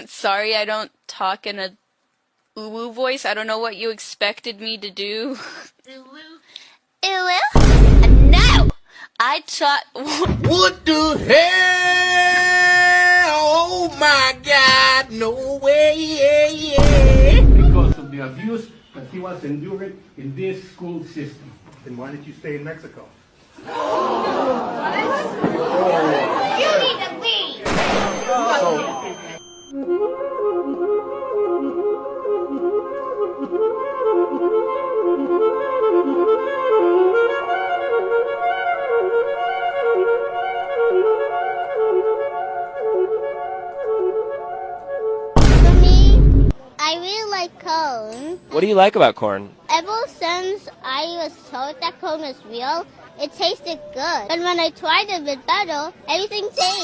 Sorry, I don't talk in a uwu voice. I don't know what you expected me to do. Uwu? No! I taught... What the hell? Oh my God, no way. Because of the abuse that he was enduring in this school system. Then why did you stay in Mexico? You need to leave! For me, I really like corn. What do you like about corn? Ever since I was told that corn was real, it tasted good. But when I tried it with butter, everything changed.